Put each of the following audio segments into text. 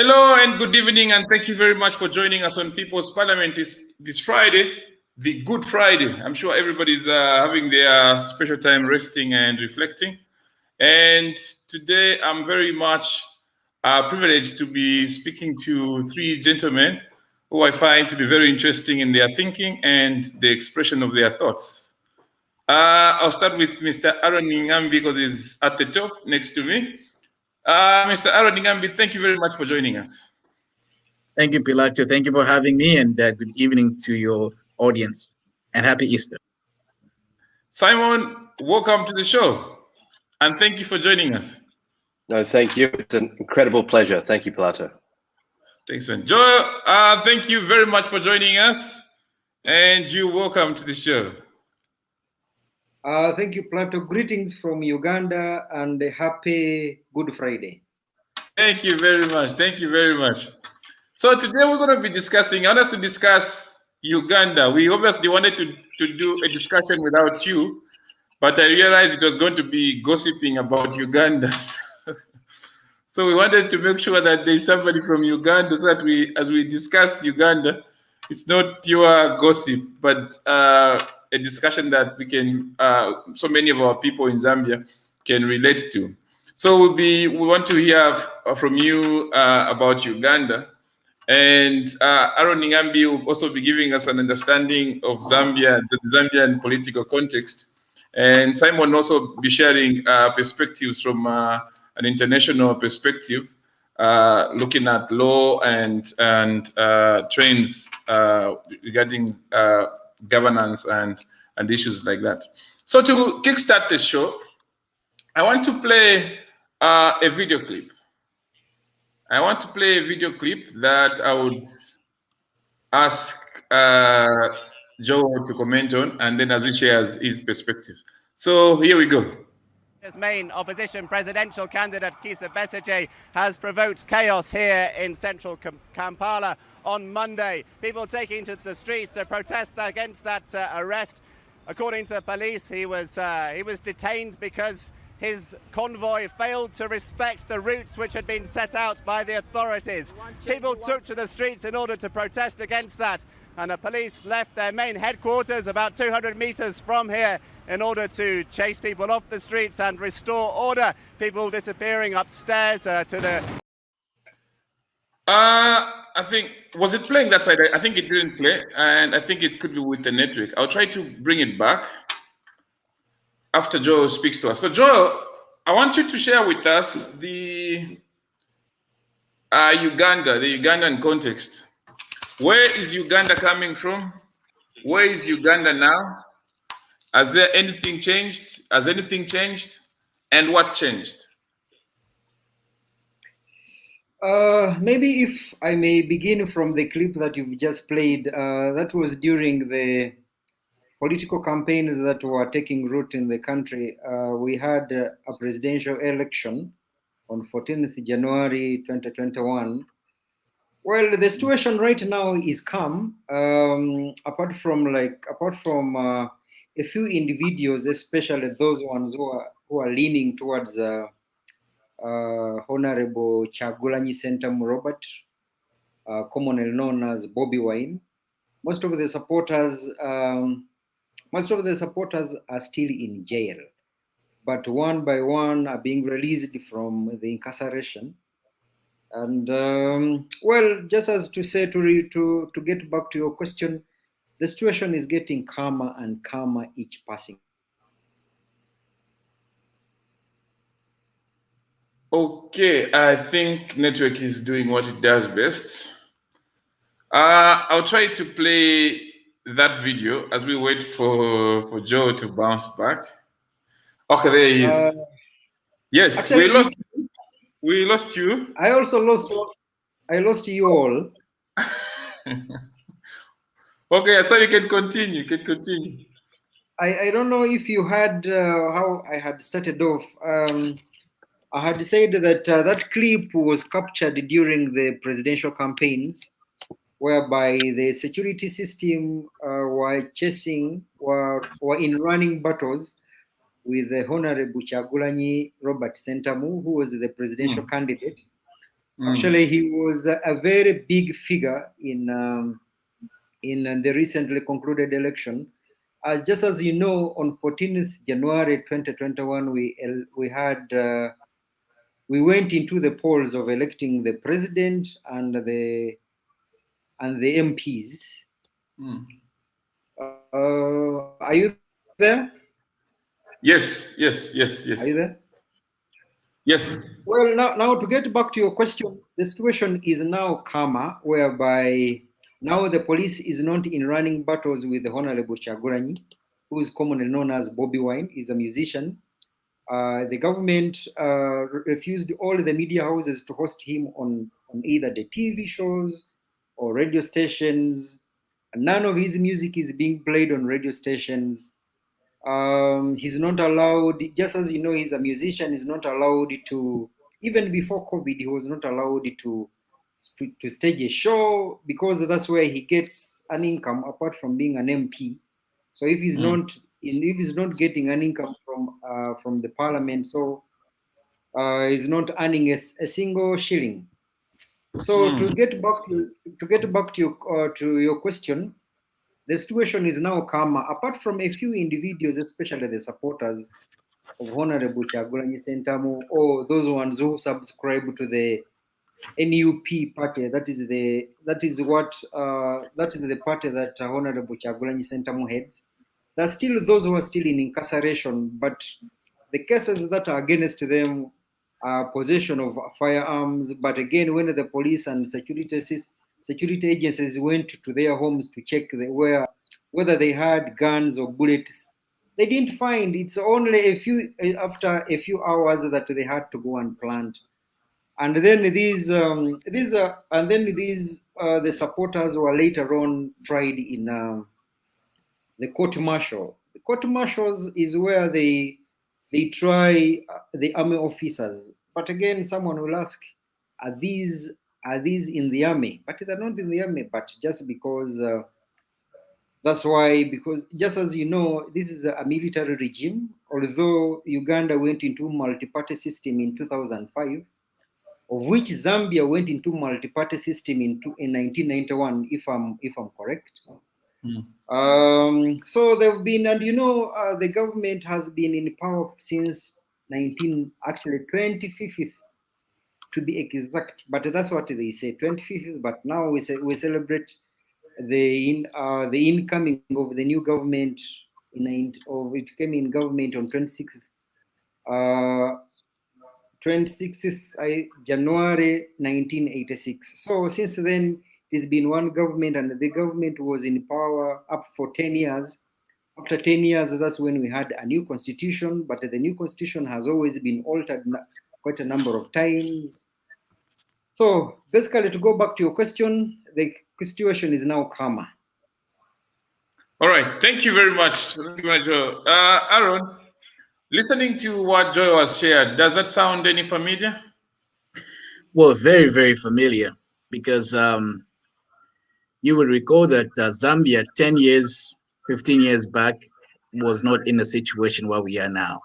Hello and good evening, and thank you very much for joining us on Pipoz Parliament this Friday, the Good Friday. I'm sure everybody's having their special time resting and reflecting. And today I'm very much privileged to be speaking to three gentlemen who I find to be very interesting in their thinking and the expression of their thoughts. I'll start with Mr. Aaron Ngambi because he's at the top next to me. Mr. Aaron Ngambi, thank you very much for joining us. Thank you, Pilato. Thank you for having me, and good evening to your audience, and happy Easter. Simon, welcome to the show, and thank you for joining us. No, thank you. It's an incredible pleasure. Thank you, Pilato. Thanks, man. Joe, thank you very much for joining us, and you're welcome to the show. Thank you, Plato. Greetings from Uganda and a happy Good Friday. Thank you very much. Thank you very much. So today we're going to be discussing, I want us to discuss Uganda. We obviously wanted to do a discussion without you, but I realized it was going to be gossiping about Uganda. So we wanted to make sure that there's somebody from Uganda so that as we discuss Uganda, it's not pure gossip, but a discussion that we can, so many of our people in Zambia can relate to. So we want to hear from you about Uganda. And Aaron Ngambi will also be giving us an understanding of Zambia, the Zambian political context. And Simon will also be sharing perspectives from an international perspective, looking at law and trends regarding governance and issues like that. So to kickstart the show, I want to play a video clip. I want to play a video clip that I would ask Joe to comment on, and then as he shares his perspective. So here we go. His main opposition presidential candidate, Kizza Besigye, has provoked chaos here in central Kampala on Monday. People taking to the streets to protest against that arrest. According to the police, he was detained because his convoy failed to respect the routes which had been set out by the authorities. People took to the streets in order to protest against that, and the police left their main headquarters about 200 meters from here in order to chase people off the streets and restore order. People disappearing upstairs to the... I think, was it playing that side? I think it didn't play, and I think it could be with the network. I'll try to bring it back after Joe speaks to us. So Joe, I want you to share with us the Ugandan context. Where is Uganda coming from? Where is Uganda now? Has there anything changed? Has anything changed? And what changed? Maybe if I may begin from the clip that you've just played, that was during the political campaigns that were taking root in the country. We had a presidential election on 14th January 2021. Well, the situation right now is calm, apart from a few individuals, especially those ones who are leaning towards Honorable Kyagulanyi Ssentamu Robert, commonly known as Bobby Wine. Most of the supporters are still in jail, but one by one are being released from the incarceration. And well, just as to say, to get back to your question, the situation is getting calmer and calmer each passing. Okay, I think network is doing what it does best. I'll try to play that video as we wait for Joe to bounce back. Okay, there he is. Yes, actually, we lost you. I also lost you all. Okay, so you can continue. I don't know if you heard how I had started off. I had said that that clip was captured during the presidential campaigns, whereby the security system were in running battles with the Honorable Kyagulanyi Robert Ssentamu, who was the presidential candidate. Actually, he was a very big figure in the recently concluded election. Just as you know, on 14th January 2021, we went into the polls of electing the president and the MPs. Are you there? Yes. Are you there? Yes. Well, now to get back to your question, the situation is now calmer, whereby now the police is not in running battles with the Honorable Kyagulanyi, who is commonly known as Bobby Wine, is a musician. The government refused all the media houses to host him on either the TV shows or radio stations. None of his music is being played on radio stations. He's not allowed, just as you know, he's a musician, he's not allowed to, even before COVID, he was not allowed to stage a show, because that's where he gets an income apart from being an MP. So if he's not getting an income from the parliament, so he's not earning a single shilling. So to get back to your question, the situation is now calmer, apart from a few individuals, especially the supporters of Honorable Kyagulanyi Ssentamu, or those ones who subscribe to the NUP party. That is the party that Honorable Kyagulanyi Ssentamu heads. There are still those who are still in incarceration, but the cases that are against them are possession of firearms. But again, when the police and security agencies went to their homes to check whether they had guns or bullets, they didn't find. It's only after a few hours that they had to go and plant. And then the supporters were later on tried in the court martial. The court martials is where they try the army officers. But again, someone will ask, are these in the army? But they're not in the army. But just because that's why, because just as you know, this is a military regime. Although Uganda went into multi-party system in 2005. Of which Zambia went into multi-party system in 1991, if I'm correct. So they've been, and you know, the government has been in power since 25th to be exact, but that's what they say, 25th. But now we celebrate the incoming of the new government. It came in government on 26th. 26th January 1986. So since then, there's been one government, and the government was in power up for 10 years. After 10 years, that's when we had a new constitution, but the new constitution has always been altered quite a number of times. So basically, to go back to your question, the situation is now calmer. All right. Thank you very much. Aaron, listening to what Joy was shared, does that sound any familiar? Well, very, very familiar, because you will recall that Zambia 10 years, 15 years back was not in the situation where we are now.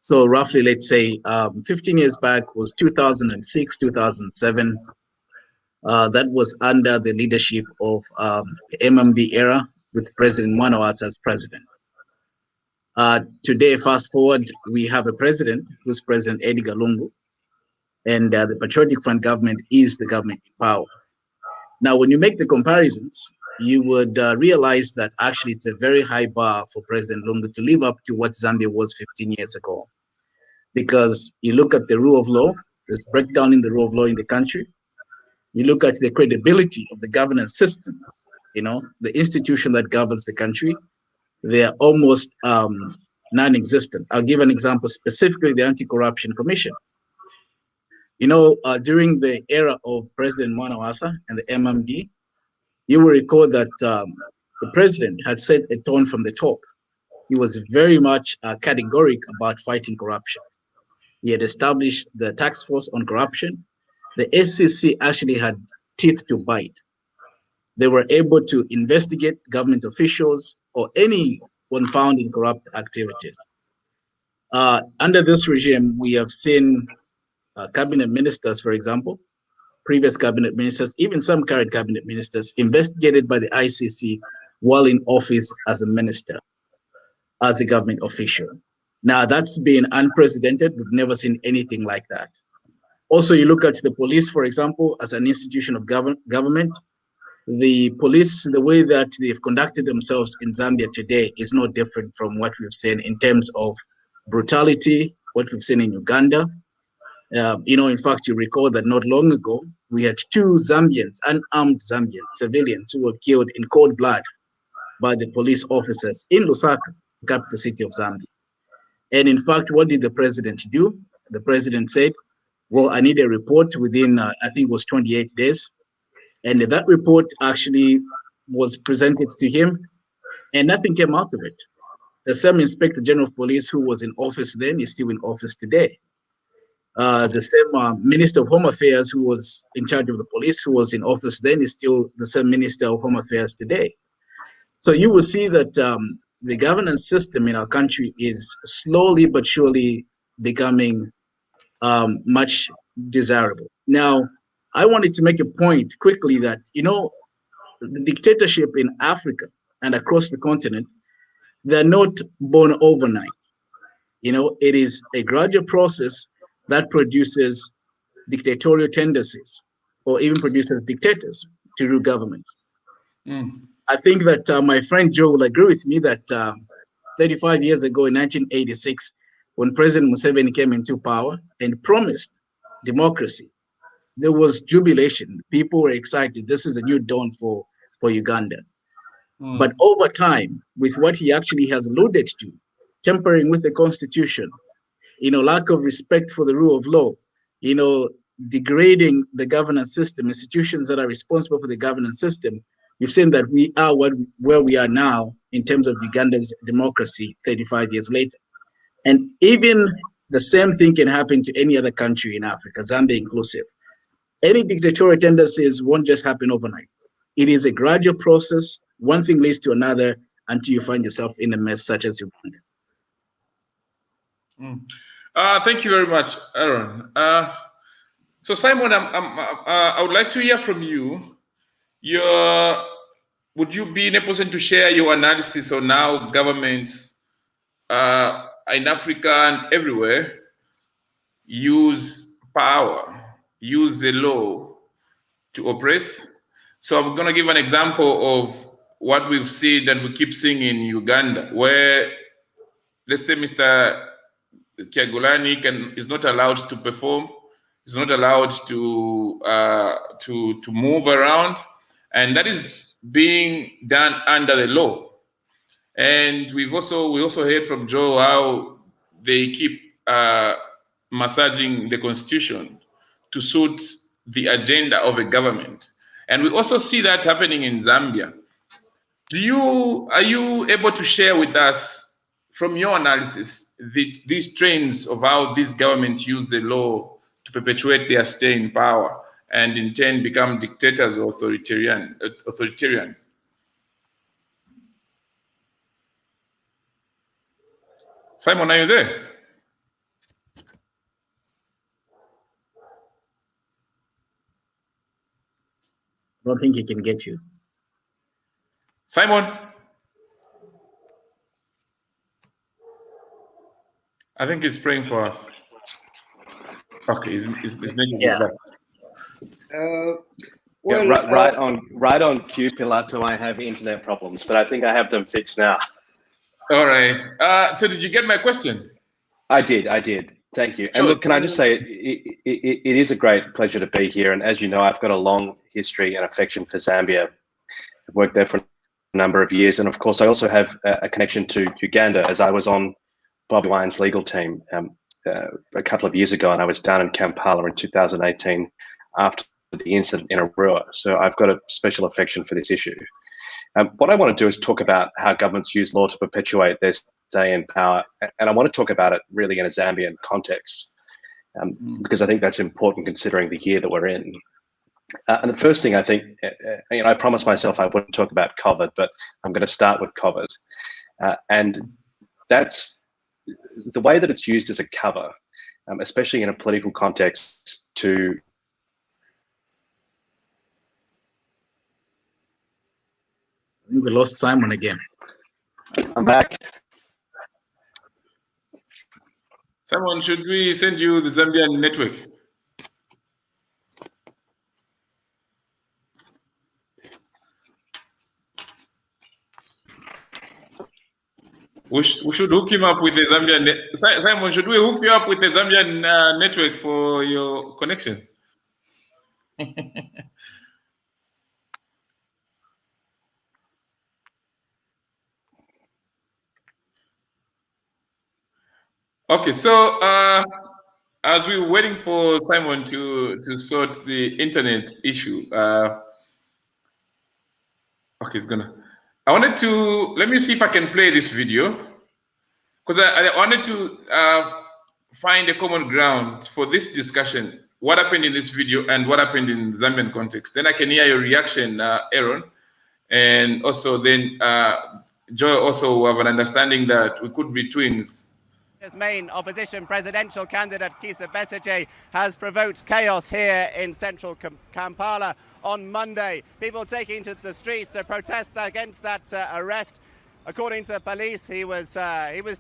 So roughly, let's say 15 years back was 2006, 2007. That was under the leadership of the MMD era with President Mwanawasa as president. Today, fast forward, we have a president who's President Edgar Lungu, and the Patriotic Front government is the government in power. Now, when you make the comparisons, you would realize that actually it's a very high bar for President Lungu to live up to what Zambia was 15 years ago. Because you look at the rule of law, there's breakdown in the rule of law in the country. You look at the credibility of the governance system, you know, the institution that governs the country, they are almost non-existent. I'll give an example, specifically the Anti-Corruption Commission. You know, during the era of President Mwanawasa and the MMD, you will recall that the president had set a tone from the top. He was very much categoric about fighting corruption. He had established the task force on corruption. The SCC actually had teeth to bite. They were able to investigate government officials or anyone found in corrupt activities. Under this regime, we have seen cabinet ministers, for example, previous cabinet ministers, even some current cabinet ministers, investigated by the ICC while in office as a minister, as a government official. Now, that's been unprecedented. We've never seen anything like that. Also, you look at the police, for example, as an institution of government. The police, the way that they've conducted themselves in Zambia today is no different from what we've seen in terms of brutality, what we've seen in Uganda. In fact, you recall that not long ago, we had 2 Zambians, unarmed Zambian civilians, who were killed in cold blood by the police officers in Lusaka, the capital city of Zambia. And in fact, what did the president do? The president said, well, I need a report within, I think it was 28 days. And that report actually was presented to him, and nothing came out of it. The same Inspector General of Police who was in office then is still in office today. The same Minister of Home Affairs who was in charge of the police, who was in office then, is still the same Minister of Home Affairs today. So you will see that the governance system in our country is slowly but surely becoming much desirable. Now, I wanted to make a point quickly that, the dictatorship in Africa and across the continent, they're not born overnight. It is a gradual process that produces dictatorial tendencies, or even produces dictators to rule government. I think that my friend Joe will agree with me that 35 years ago in 1986, when President Museveni came into power and promised democracy, there was jubilation. People were excited. This is a new dawn for Uganda. But over time, with what he actually has alluded to, tampering with the constitution, lack of respect for the rule of law, degrading the governance system, institutions that are responsible for the governance system, you've seen that we are where we are now in terms of Uganda's democracy 35 years later. And even the same thing can happen to any other country in Africa, Zambia inclusive. Any dictatorial tendencies won't just happen overnight. It is a gradual process. One thing leads to another until you find yourself in a mess such as Uganda. Thank you very much, Aaron. So Simon, I would like to hear from you. Would you be in a position to share your analysis on how governments in Africa and everywhere use power, use the law to oppress? So I'm going to give an example of what we've seen and we keep seeing in Uganda, where, let's say, Mr. Kyagulanyi is not allowed to perform, is not allowed to move around, and that is being done under the law. And we also heard from Joe how they keep massaging the constitution to suit the agenda of a government. And we also see that happening in Zambia. Are you able to share with us, from your analysis, these trends of how these governments use the law to perpetuate their stay in power and in turn become dictators or authoritarians? Simon, are you there? I don't think he can get you. Simon? I think he's praying for us. Okay, he's making it back. Well, right on cue, Pilato. I have internet problems, but I think I have them fixed now. All right. So did you get my question? I did. Thank you. Sure. And look, can I just say, it is a great pleasure to be here. And as you know, I've got a long history and affection for Zambia. I've worked there for a number of years. And of course, I also have a connection to Uganda, as I was on Bobi Wine's legal team a couple of years ago, and I was down in Kampala in 2018 after the incident in Arua. So I've got a special affection for this issue. What I want to do is talk about how governments use law to perpetuate their stay in power, and I want to talk about it really in a Zambian context, because I think that's important considering the year that we're in. And the first thing I think, I promised myself I wouldn't talk about COVID, but I'm going to start with COVID, and that's the way that it's used as a cover, especially in a political context, to think we lost Simon again. I'm back. Simon, should we send you the Zambian network? We should hook him up with the Zambian. Simon, should we hook you up with the Zambian network for your connection? Okay, so as we were waiting for Simon to sort the internet issue, okay, it's gonna. I wanted to let me see if I can play this video because I wanted to find a common ground for this discussion. What happened in this video and what happened in Zambian context? Then I can hear your reaction, Aaron, and also then Joy also have an understanding that we could be twins. His main opposition presidential candidate, Kizza Besigye, has provoked chaos here in central Kampala on Monday. People taking to the streets to protest against that arrest. According to the police, he was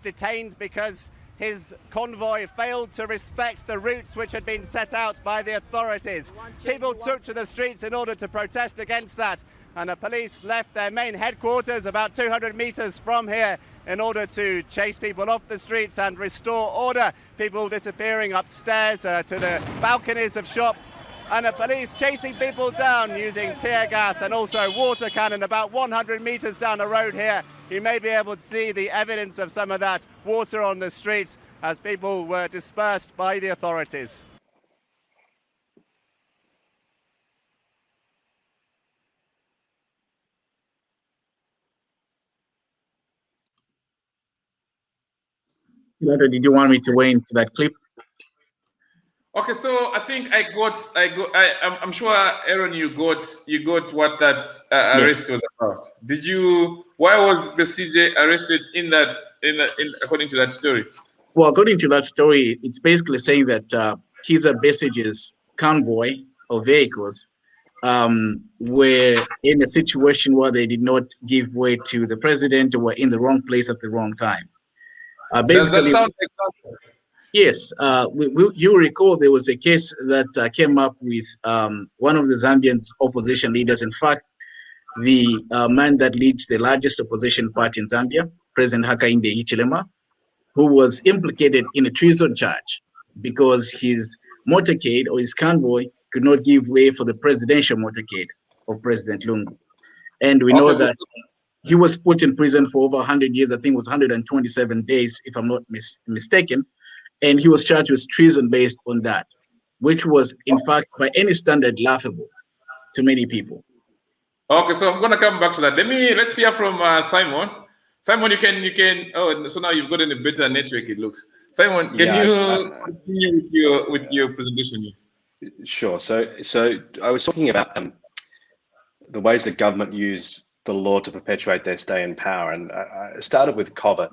detained because his convoy failed to respect the routes which had been set out by the authorities. People took to the streets in order to protest against that, and the police left their main headquarters about 200 meters from here in order to chase people off the streets and restore order. People disappearing upstairs to the balconies of shops, and the police chasing people down using tear gas and also water cannon about 100 meters down the road here. You may be able to see the evidence of some of that water on the streets as people were dispersed by the authorities. Did you want me to weigh into that clip? Okay, so I think I'm sure, Aaron, you got what that arrest was about. Did you? Why was Besigye arrested in according to that story? Well, according to that story, it's basically saying that Kizza Besigye's convoy of vehicles were in a situation where they did not give way to the president or were in the wrong place at the wrong time. Basically, does that sound like yes, you recall there was a case that came up with one of the Zambian opposition leaders. In fact, the man that leads the largest opposition party in Zambia, President Hakainde Hichilema, who was implicated in a treason charge because his motorcade or his convoy could not give way for the presidential motorcade of President Lungu. And we know that he was put in prison for over 100 years. I think it was 127 days, if I'm not mistaken. And he was charged with treason based on that, which was, in fact, by any standard, laughable to many people. Okay, so I'm going to come back to that. Let's hear from Simon. Simon, you can. Oh, so now you've gotten a better network. It looks. Simon, can you continue with your presentation? Sure. So I was talking about the ways that government use the law to perpetuate their stay in power, and I started with COVID.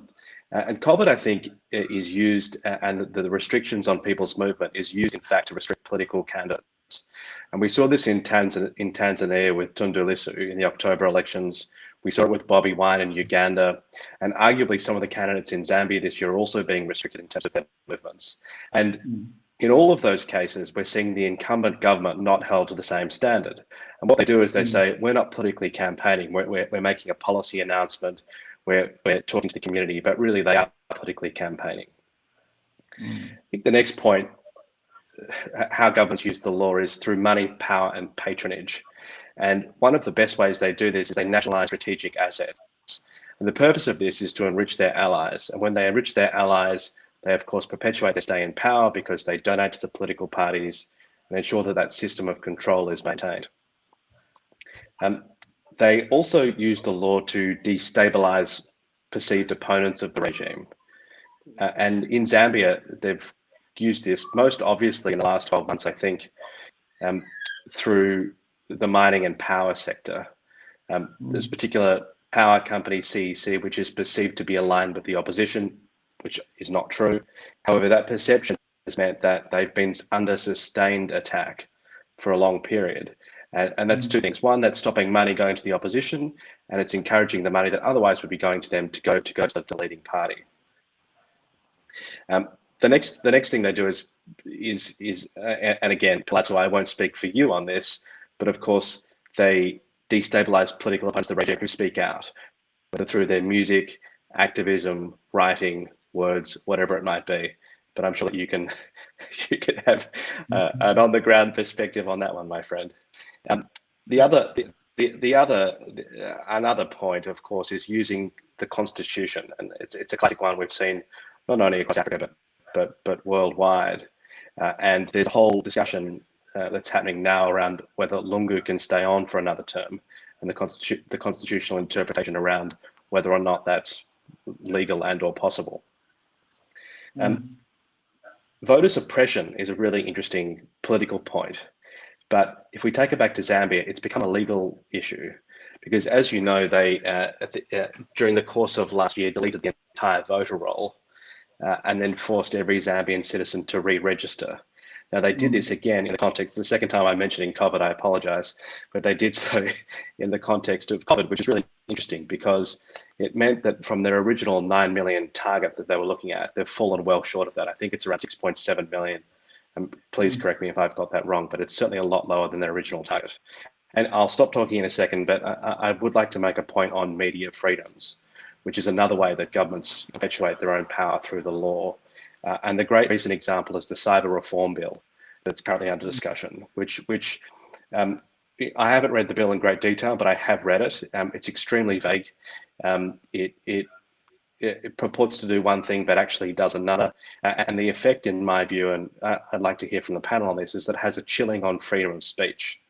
And COVID, I think, is used, and the restrictions on people's movement is used, in fact, to restrict political candidates. And we saw this in Tanzania with Tundu Lissu in the October elections. We saw it with Bobi Wine in Uganda, and arguably some of the candidates in Zambia this year are also being restricted in terms of their movements. And in all of those cases, we're seeing the incumbent government not held to the same standard. And what they do is they say, we're not politically campaigning, we're making a policy announcement, we're talking to the community, but really they are politically campaigning. I think the next point, how governments use the law, is through money, power, and patronage. And one of the best ways they do this is they nationalize strategic assets. And the purpose of this is to enrich their allies. And when they enrich their allies, they, of course, perpetuate their stay in power because they donate to the political parties and ensure that that system of control is maintained. They also use the law to destabilize perceived opponents of the regime. And in Zambia, they've used this most obviously in the last 12 months, I think, through the mining and power sector. There's a particular power company, CEC, which is perceived to be aligned with the opposition, which is not true. However, that perception has meant that they've been under sustained attack for a long period. And that's two things. One, that's stopping money going to the opposition. and it's encouraging the money that otherwise would be going to them to go to the leading party. The next thing they do is and again, Palazzo, I won't speak for you on this, but of course they destabilize political opponents of the regime who speak out, whether through their music, activism, writing, words, whatever it might be. But I'm sure that you can have an on-the-ground perspective on that one, my friend. Another point, of course, is using the Constitution, and it's a classic one we've seen not only across Africa but worldwide. And there's a whole discussion that's happening now around whether Lungu can stay on for another term, and the constitutional interpretation around whether or not that's legal and/or possible. Voter suppression is a really interesting political point, but if we take it back to Zambia, it's become a legal issue because, as you know, they during the course of last year deleted the entire voter roll and then forced every Zambian citizen to re-register. Now, they did this again in the context, the second time I'm mentioning COVID, I apologize, but they did so in the context of COVID, which is really interesting because it meant that from their original 9 million target that they were looking at, they've fallen well short of that. I think it's around 6.7 million. And please correct me if I've got that wrong, but it's certainly a lot lower than their original target. And I'll stop talking in a second, but I would like to make a point on media freedoms, which is another way that governments perpetuate their own power through the law. And the great recent example is the cyber reform bill that's currently under discussion, which I haven't read the bill in great detail, but I have read it. It's extremely vague. It purports to do one thing, but actually does another. And the effect, in my view, and I'd like to hear from the panel on this, is that it has a chilling on freedom of speech.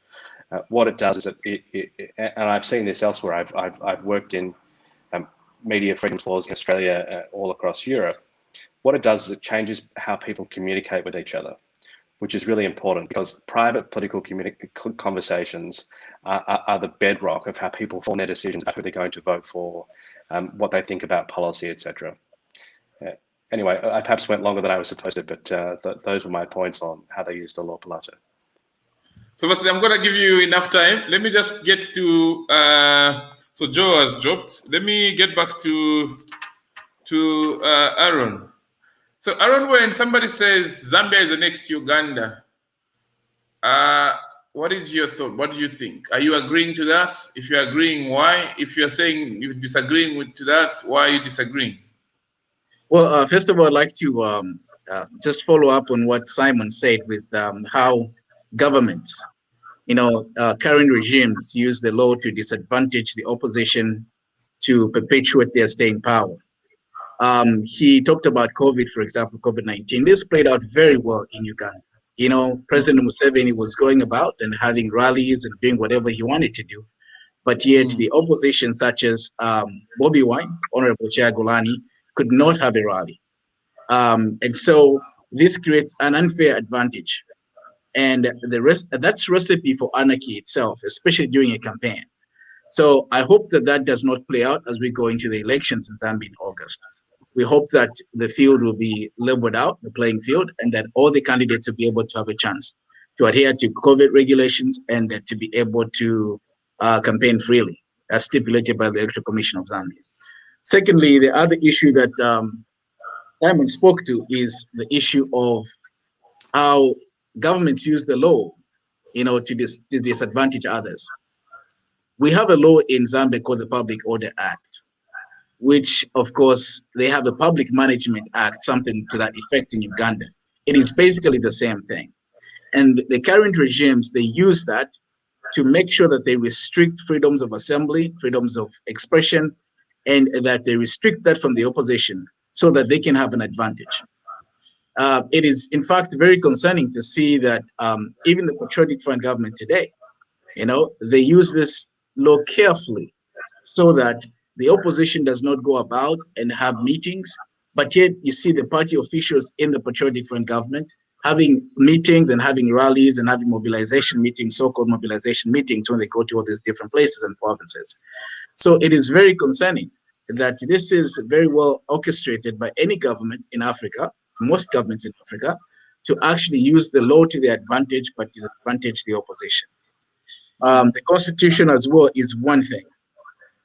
What it does is and I've seen this elsewhere. I've worked in media freedom laws in Australia, all across Europe. What it does is it changes how people communicate with each other, which is really important because private political conversations are the bedrock of how people form their decisions about who they're going to vote for, what they think about policy, etc. Anyway, I perhaps went longer than I was supposed to, but those were my points on how they use the law, Pilato. So firstly, I'm going to give you enough time. Let me just get to, so Joe has dropped. Let me get back to Aaron. So Aaron, when somebody says Zambia is the next Uganda, what is your thought? What do you think? Are you agreeing to that? If you're agreeing, why? If you're saying you're disagreeing to that, why are you disagreeing? Well, first of all, I'd like to just follow up on what Simon said with how governments, current regimes use the law to disadvantage the opposition to perpetuate their staying power. He talked about COVID, for example, COVID-19. This played out very well in Uganda. President Museveni was going about and having rallies and doing whatever he wanted to do. But yet the opposition, such as Bobi Wine, Honorable Kyagulanyi, could not have a rally. And so this creates an unfair advantage. And that's recipe for anarchy itself, especially during a campaign. So I hope that does not play out as we go into the elections in Zambia in August. We hope that the field will be leveled out, the playing field, and that all the candidates will be able to have a chance to adhere to COVID regulations and to be able to campaign freely, as stipulated by the Electoral Commission of Zambia. Secondly, the other issue that Simon spoke to is the issue of how governments use the law, to disadvantage others. We have a law in Zambia called the Public Order Act, which, of course, they have a Public Management Act, something to that effect in Uganda. It is basically the same thing. And the current regimes, they use that to make sure that they restrict freedoms of assembly, freedoms of expression, and that they restrict that from the opposition so that they can have an advantage. It is, in fact, very concerning to see that even the Patriotic Front government today, they use this law carefully so that the opposition does not go about and have meetings, but yet you see the party officials in the Patriotic Front government having meetings and having rallies and having mobilization meetings, so-called mobilization meetings, when they go to all these different places and provinces. So it is very concerning that this is very well orchestrated by any government in Africa, most governments in Africa, to actually use the law to their advantage, but disadvantage the opposition. The Constitution as well is one thing.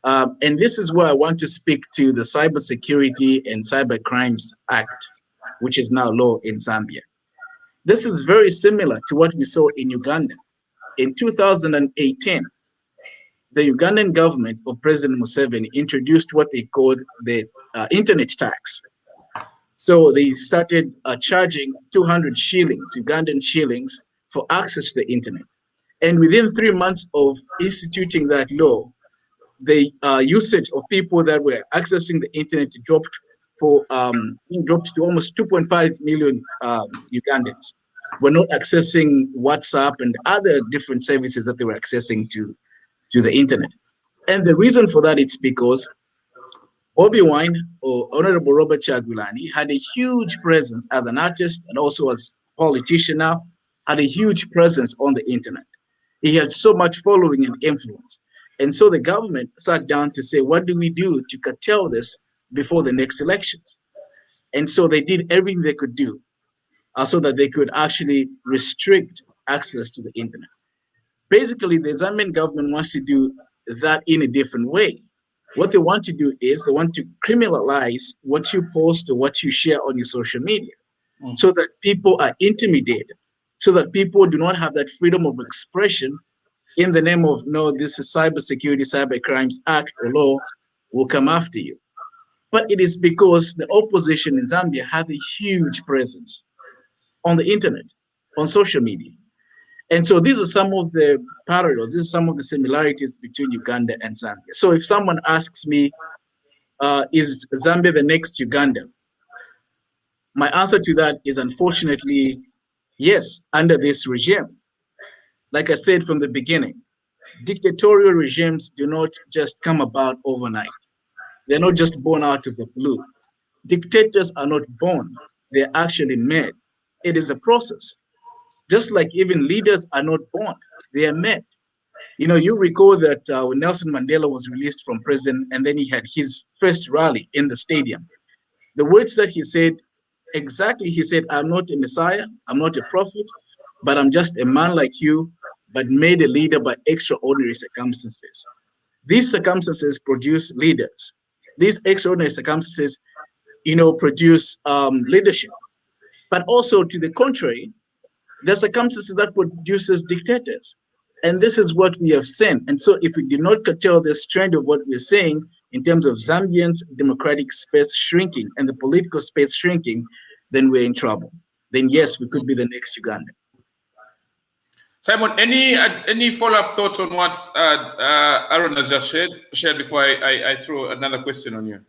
And this is where I want to speak to the Cybersecurity and Cyber Crimes Act, which is now law in Zambia. This is very similar to what we saw in Uganda. In 2018, the Ugandan government of President Museveni introduced what they called the internet tax. So they started charging 200 shillings, Ugandan shillings, for access to the internet. And within 3 months of instituting that law, the usage of people that were accessing the internet dropped to almost 2.5 million Ugandans were not accessing WhatsApp and other different services that they were accessing to the internet. And the reason for that is because Bobby Wine, or Honorable Robert Chagulanyi, had a huge presence as an artist and also as a politician now, had a huge presence on the internet. He had so much following and influence. And so the government sat down to say, what do we do to curtail this before the next elections? And so they did everything they could do so that they could actually restrict access to the internet. Basically, the Zambian government wants to do that in a different way. What they want to do is they want to criminalize what you post or what you share on your social media, so that people are intimidated, so that people do not have that freedom of expression in the name of, no, this is Cybersecurity, Cyber Crimes Act or law will come after you. But it is because the opposition in Zambia have a huge presence on the internet, on social media. And so these are some of the parallels, these are some of the similarities between Uganda and Zambia. So if someone asks me, is Zambia the next Uganda? My answer to that is unfortunately, yes, under this regime. Like I said from the beginning, dictatorial regimes do not just come about overnight. They're not just born out of the blue. Dictators are not born, they're actually made. It is a process. Just like even leaders are not born, they are made. You know, you recall that when Nelson Mandela was released from prison and then he had his first rally in the stadium, the words that he said, exactly, he said, I'm not a messiah, I'm not a prophet, but I'm just a man like you, but made a leader by extraordinary circumstances. These circumstances produce leaders. These extraordinary circumstances, you know, produce leadership. But also to the contrary, there are circumstances that produces dictators. And this is what we have seen. And so if we do not curtail this trend of what we're saying in terms of Zambians' democratic space shrinking and the political space shrinking, then we're in trouble. Then yes, we could be the next Uganda. Simon, any follow-up thoughts on what Aaron has just shared before I throw another question on you?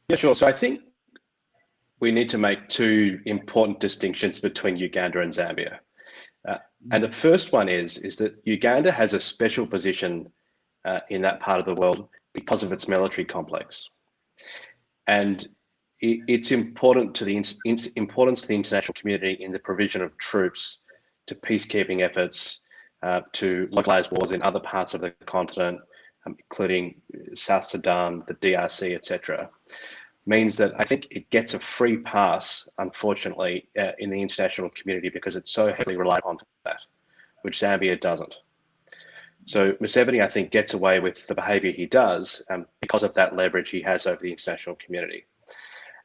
Yeah, sure. So I think we need to make two important distinctions between Uganda and Zambia. And the first one is that Uganda has a special position in that part of the world because of its military complex. And it's important to the importance to the international community in the provision of troops to peacekeeping efforts, to localized wars in other parts of the continent, including South Sudan, the DRC, etc. Means that I think it gets a free pass, unfortunately, in the international community because it's so heavily reliant on that, which Zambia doesn't. So Museveni, I think, gets away with the behavior he does because of that leverage he has over the international community.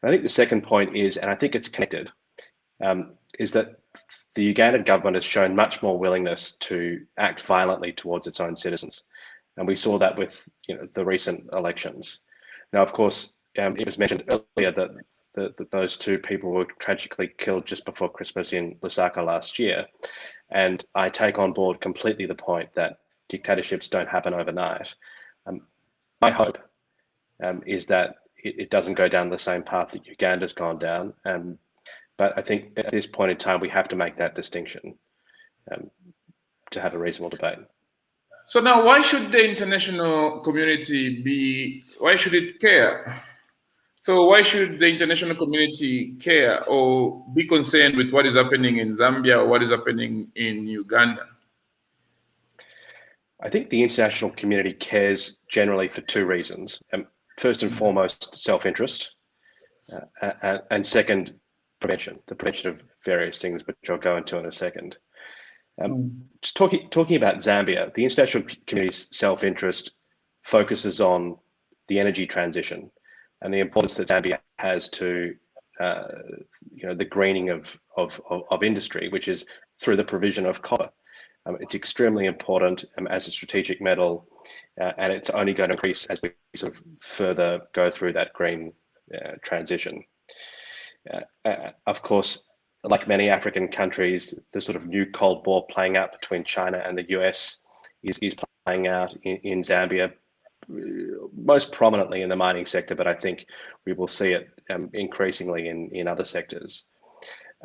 And I think the second point is, and I think it's connected, is that the Ugandan government has shown much more willingness to act violently towards its own citizens. And we saw that with the recent elections. Now, of course, it was mentioned earlier that those two people were tragically killed just before Christmas in Lusaka last year. And I take on board completely the point that dictatorships don't happen overnight. My hope is that it doesn't go down the same path that Uganda's gone down. But I think at this point in time, we have to make that distinction to have a reasonable debate. So now, why should the international community why should it care? So why should the international community care or be concerned with what is happening in Zambia or what is happening in Uganda? I think the international community cares generally for two reasons. First and foremost, self-interest, and second, prevention, the prevention of various things, which I'll go into in a second. Just talking about Zambia, the international community's self-interest focuses on the energy transition and the importance that Zambia has to the greening of industry, which is through the provision of copper. It's extremely important as a strategic metal, and it's only going to increase as we sort of further go through that green transition. Of course, like many African countries, the sort of new Cold War playing out between China and the US is playing out in Zambia, most prominently in the mining sector, but I think we will see it increasingly in other sectors.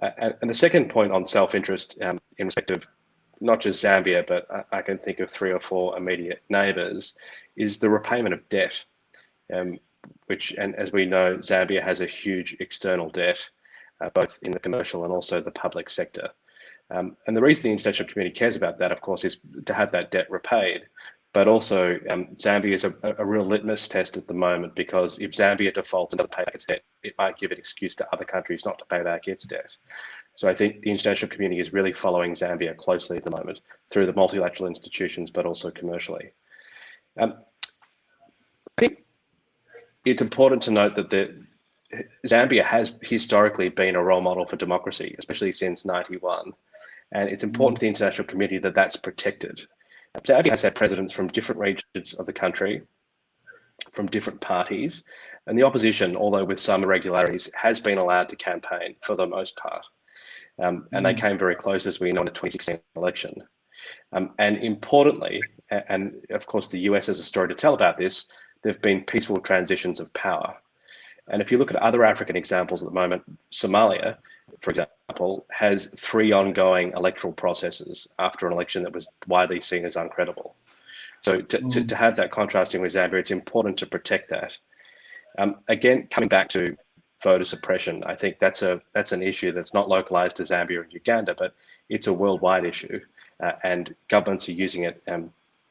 And the second point on self-interest in respect of not just Zambia, but I can think of 3 or 4 immediate neighbours, is the repayment of debt, which, and as we know, Zambia has a huge external debt, both in the commercial and also the public sector. And the reason the international community cares about that, of course, is to have that debt repaid. But also, Zambia is a real litmus test at the moment, because if Zambia defaults and doesn't pay back its debt, it might give an excuse to other countries not to pay back its debt. So I think the international community is really following Zambia closely at the moment through the multilateral institutions, but also commercially. I think it's important to note that Zambia has historically been a role model for democracy, especially since '91. And it's important to the international community that that's protected. Zambia has had presidents from different regions of the country, from different parties, and the opposition, although with some irregularities, has been allowed to campaign for the most part. And they came very close, as we know, in the 2016 election. And importantly, and of course the US has a story to tell about this, there have been peaceful transitions of power. And if you look at other African examples at the moment, Somalia, for example, has 3 ongoing electoral processes after an election that was widely seen as uncredible. So to have that contrasting with Zambia, it's important to protect that. Again, coming back to voter suppression, I think that's an issue that's not localized to Zambia and Uganda, but it's a worldwide issue, and governments are using it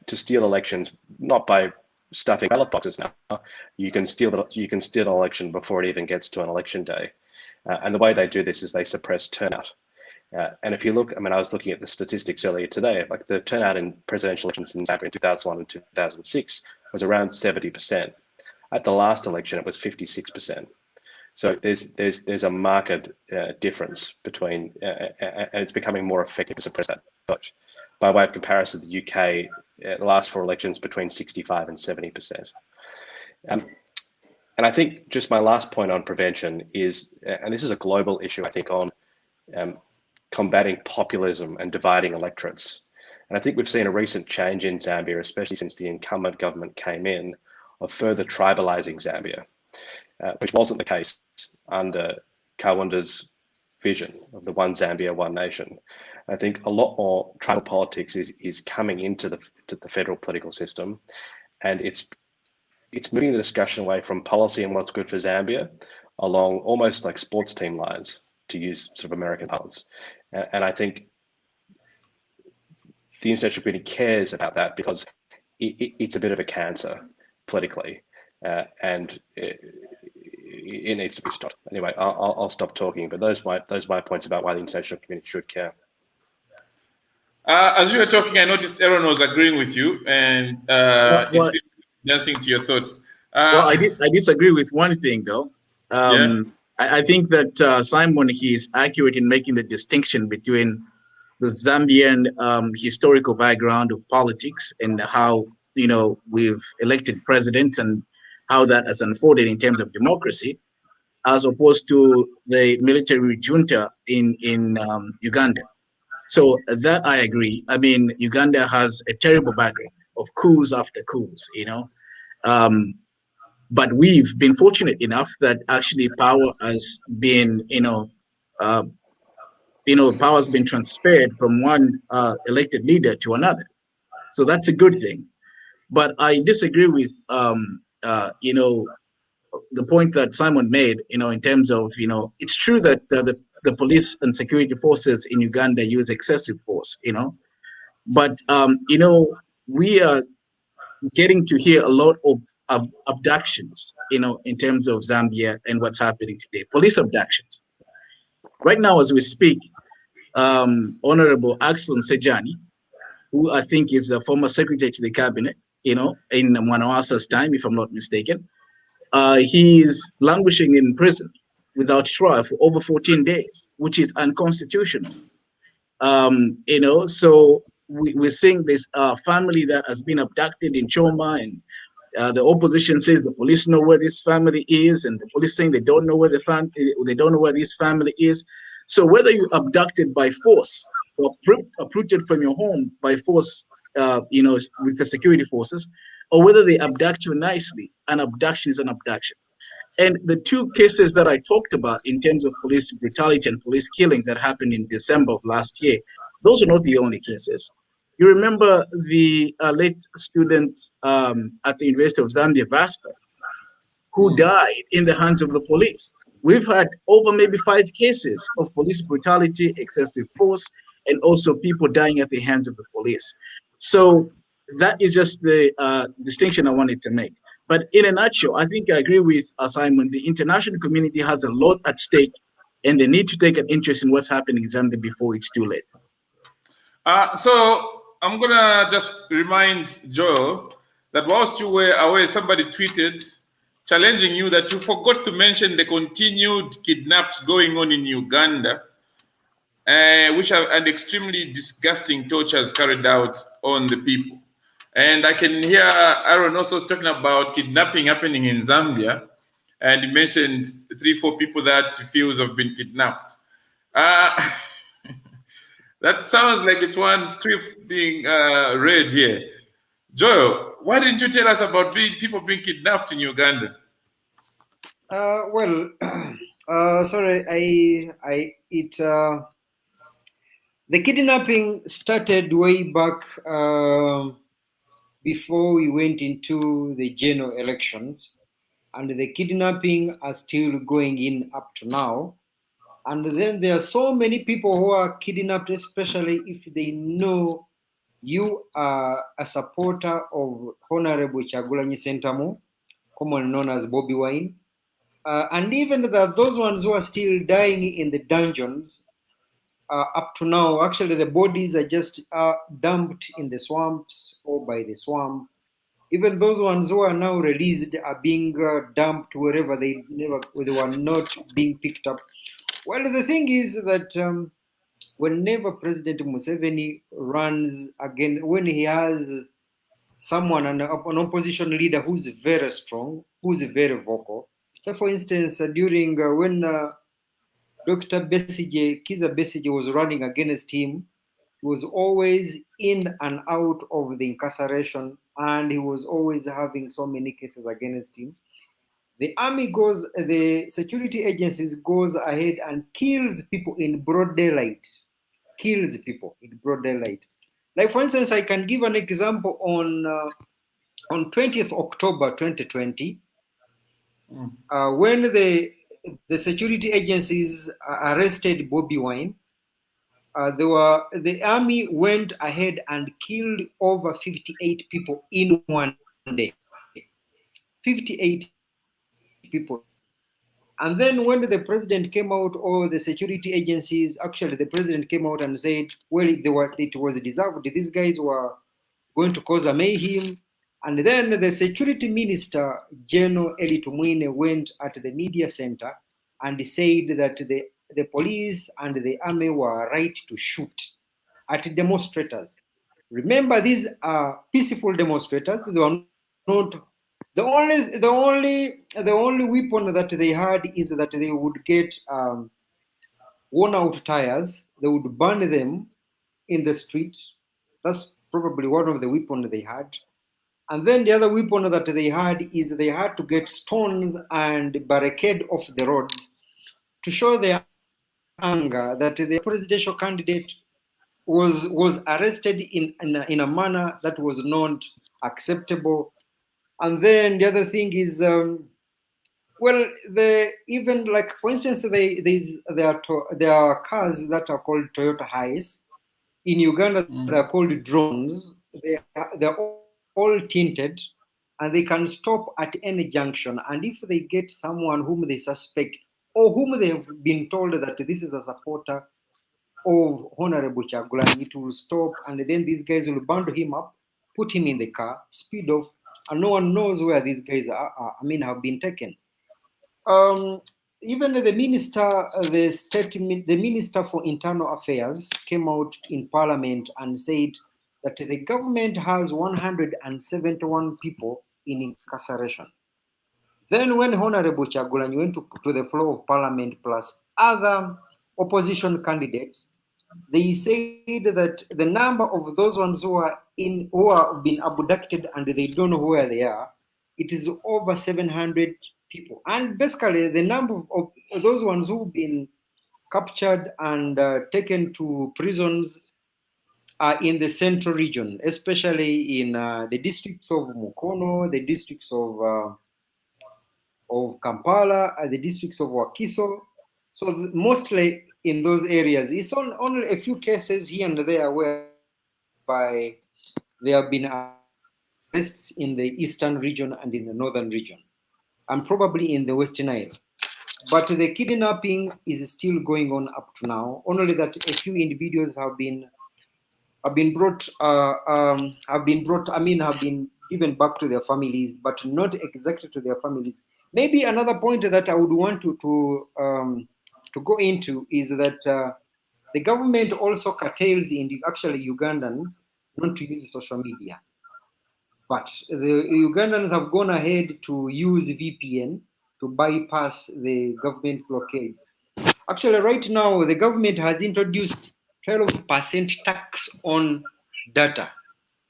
to steal elections, not by stuffing ballot boxes now. You can steal an election before it even gets to an election day, and the way they do this is they suppress turnout. And if you look, I mean, I was looking at the statistics earlier today. Like the turnout in presidential elections in Zambia in 2001 and 2006 was around 70%. At the last election, it was 56%. So there's a marked difference between, and it's becoming more effective to suppress that vote. By way of comparison, the UK, the last 4 elections between 65 and 70%. And I think just my last point on prevention is, and this is a global issue, I think, on combating populism and dividing electorates. And I think we've seen a recent change in Zambia, especially since the incumbent government came in, of further tribalizing Zambia, which wasn't the case under Kawanda's vision of the one Zambia, one nation. I think a lot more tribal politics is coming into the federal political system, and it's moving the discussion away from policy and what's good for Zambia along almost like sports team lines, to use sort of American parlance. And I think the international community cares about that because it's a bit of a cancer politically, and it needs to be stopped. Anyway, I'll stop talking, but those are my points about why the international community should care. As you were talking, I noticed Aaron was agreeing with you, and dancing to your thoughts. Well, I disagree with one thing, though. I think that Simon, he's accurate in making the distinction between the Zambian historical background of politics and how, you know, we've elected presidents and how that has unfolded in terms of democracy, as opposed to the military junta in Uganda. So that I agree. I mean, Uganda has a terrible background of coups after coups, you know. But we've been fortunate enough that actually power has been, power has been transferred from one elected leader to another. So that's a good thing. But I disagree with, the point that Simon made, in terms of, it's true that the police and security forces in Uganda use excessive force, but, we are getting to hear a lot of abductions, in terms of Zambia and what's happening today, police abductions. Right now, as we speak, Honorable Axon Sejani, who I think is a former secretary to the cabinet, in Mwanawasa's time, if I'm not mistaken. He's languishing in prison without trial for over 14 days, which is unconstitutional. So we're seeing this family that has been abducted in Choma, and the opposition says the police know where this family is, and the police saying they don't know where they don't know where this family is. So whether you abducted by force or uprooted from your home by force, with the security forces, or whether they abduct you nicely, an abduction is an abduction. And the two cases that I talked about in terms of police brutality and police killings that happened in December of last year, those are not the only cases. You remember the late student at the University of Zambia, Vasper, who died in the hands of the police. We've had over maybe 5 cases of police brutality, excessive force, and also people dying at the hands of the police. So that is just the distinction I wanted to make. But in a nutshell, I think I agree with Simon. The international community has a lot at stake, and they need to take an interest in what's happening in Zambia before it's too late. So I'm going to just remind Joel that whilst you were away, somebody tweeted challenging you that you forgot to mention the continued kidnaps going on in Uganda, which are and extremely disgusting tortures carried out on the people. And I can hear Aaron also talking about kidnapping happening in Zambia, and he mentioned 3-4 people that he feels have been kidnapped. That sounds like it's one script being read here. Joel, why didn't you tell us about people being kidnapped in Uganda? Sorry, the kidnapping started way back before we went into the general elections, and the kidnapping are still going in up to now. And then there are so many people who are kidnapped, especially if they know you are a supporter of Honorable Kyagulanyi Ssentamu, commonly known as Bobi Wine. And even those ones who are still dying in the dungeons, up to now, actually the bodies are just dumped in the swamps or by the swamp. Even those ones who are now released are being dumped wherever they were not being picked up. Well, the thing is that whenever President Museveni runs again, when he has someone, an opposition leader who's very strong, who's very vocal. So, for instance, during when Dr. Kiza Besigye was running against him, he was always in and out of the incarceration, and he was always having so many cases against him. The army the security agencies goes ahead and kills people in broad daylight. Kills people in broad daylight. Like, for instance, I can give an example on 20th October 2020, when the security agencies arrested Bobi Wine. The army went ahead and killed over 58 people in one day. 58 people. And then when the president came out, or the security agencies, actually the president came out and said, well, it was deserved. These guys were going to cause a mayhem. And then the security minister, General Eli Tumwine, went at the media center and said that the police and the army were right to shoot at demonstrators. Remember, these are peaceful demonstrators. They were not. The only weapon that they had is that they would get worn out tires. They would burn them in the street. That's probably one of the weapons they had. And then the other weapon that they had is they had to get stones and barricade off the roads to show their anger that the presidential candidate was arrested in a manner that was not acceptable. And then the other thing is, even like, for instance, there are cars that are called Toyota Hiace. In Uganda, they are called drones. They're all tinted, and they can stop at any junction. And if they get someone whom they suspect, or whom they have been told that this is a supporter of Honorable Kyagulanyi, it will stop, and then these guys will bundle him up put him in the car, speed off, and no one knows where these guys have been taken. Even the minister, the minister for internal affairs came out in parliament and said that the government has 171 people in incarceration. Then when Honorable Chagulanyi went to the floor of parliament plus other opposition candidates, they said that the number of those ones who have been abducted and they don't know where they are, it is over 700 people. And basically the number of those ones who've been captured and taken to prisons are in the central region, especially in the districts of Mukono, the districts of Kampala, the districts of Wakiso. So mostly in those areas, it's only a few cases here and there whereby there have been arrests in the eastern region and in the northern region, and probably in the West Nile. But the kidnapping is still going on up to now. Only that a few individuals have been given back to their families, but not exactly to their families. Maybe another point that I would want to go into is that the government also curtails actually Ugandans not to use social media. But the Ugandans have gone ahead to use VPN to bypass the government blockade. Actually, right now, the government has introduced 12% tax on data.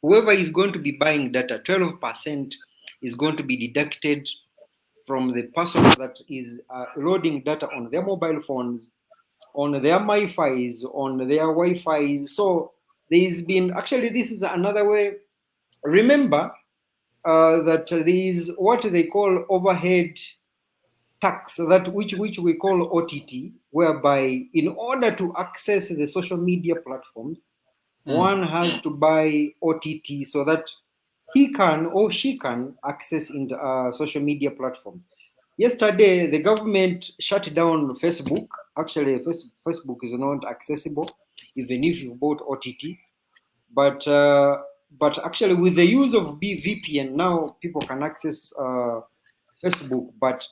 Whoever is going to be buying data, 12% is going to be deducted from the person that is loading data on their mobile phones, on their MiFis, on their Wi-Fi. So there's been, actually, this is another way. Remember that there is what they call overhead tax, that which we call OTT, whereby in order to access the social media platforms, one has to buy OTT so that he can or she can access into social media platforms. Yesterday, the government shut down Facebook. Actually, Facebook is not accessible, even if you bought OTT. But actually, with the use of VPN, now people can access Facebook. But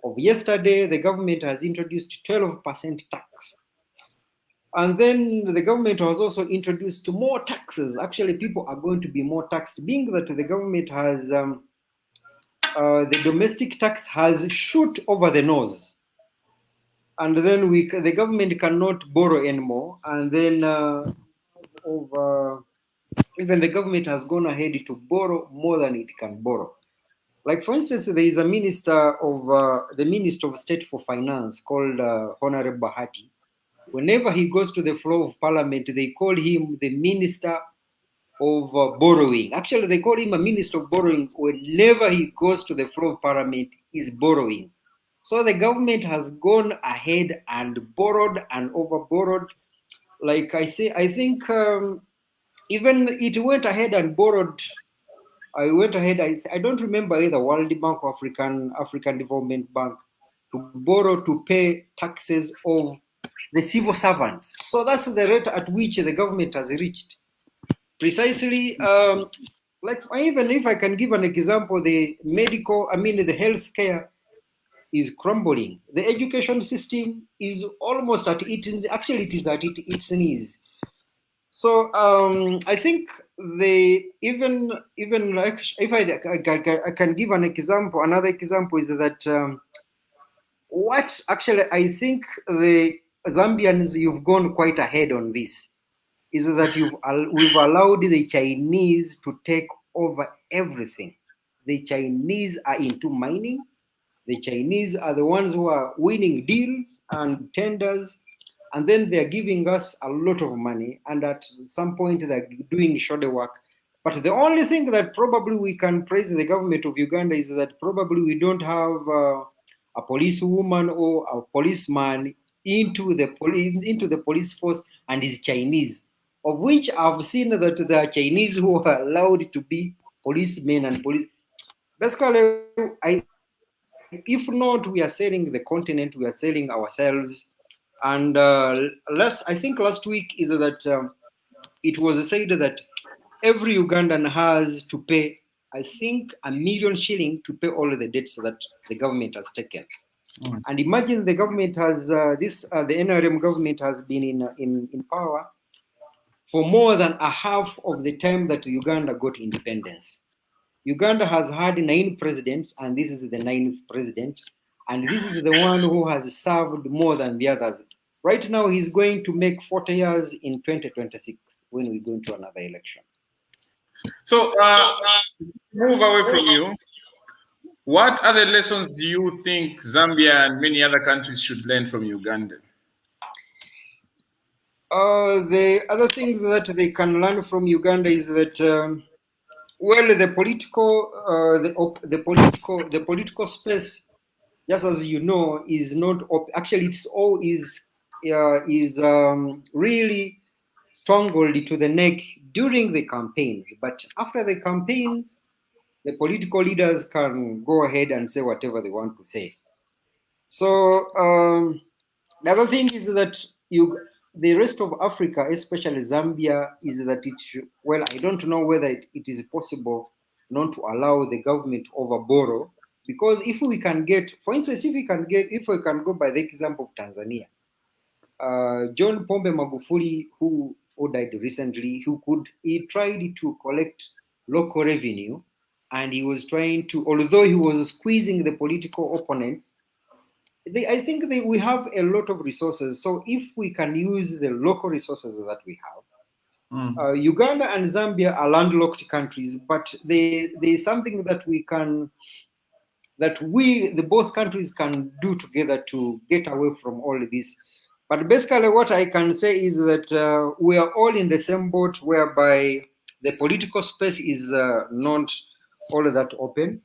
of yesterday, the government has introduced 12% tax. And then the government has also introduced more taxes. Actually, people are going to be more taxed, being that the government has, the domestic tax has shot over the nose. And then the government cannot borrow anymore. And then even the government has gone ahead to borrow more than it can borrow. Like, for instance, there is a minister of the Minister of State for Finance called Honorable Bahati. Whenever he goes to the floor of parliament, they call him the Minister of Borrowing. Actually, they call him a Minister of Borrowing. Whenever he goes to the floor of parliament, he's borrowing. So the government has gone ahead and borrowed and overborrowed. Like I say, I think even it went ahead and borrowed. I don't remember either World Bank or African Development Bank to borrow to pay taxes of the civil servants. So that's the rate at which the government has reached. Precisely, like, even if I can give an example, the healthcare is crumbling. The education system is almost at its knees. So I think even like, if I can give an example, another example is that what actually I think the Zambians, you've gone quite ahead on this, is that we've allowed the Chinese to take over everything. The Chinese are into mining. The Chinese are the ones who are winning deals and tenders, and then they're giving us a lot of money, and at some point they're doing shoulder work. But the only thing that probably we can praise the government of Uganda is that probably we don't have a policewoman or a policeman into the police force and is Chinese, of which I've seen that there are Chinese who are allowed to be policemen and police. Basically, if not, we are selling the continent, we are selling ourselves. And I think last week is that it was said that every Ugandan has to pay, I think, $1 million shilling to pay all the debts that the government has taken. And imagine the government has the NRM government has been in power for more than a half of the time that Uganda got independence. Uganda has had 9 presidents, and this is the 9th president. And this is the one who has served more than the others. Right now, he's going to make 40 years in 2026 when we go into another election. So, move away from you. What other lessons do you think Zambia and many other countries should learn from Uganda? The other things that they can learn from Uganda is that, well, the political space, just as you know, is not actually it's all is really strongly to the neck during the campaigns. But after the campaigns, the political leaders can go ahead and say whatever they want to say. So the other thing is that the rest of Africa, especially Zambia, is that well, I don't know whether it is possible not to allow the government to overborrow, because if we can get, for instance, if we can go by the example of Tanzania, John Pombe Magufuli, who died recently, he tried to collect local revenue, and he was trying to, although he was squeezing the political opponents, I think we have a lot of resources. So if we can use the local resources that we have, Uganda and Zambia are landlocked countries, but there's something that the both countries can do together to get away from all of this. But basically what I can say is that we are all in the same boat, whereby the political space is not all that open.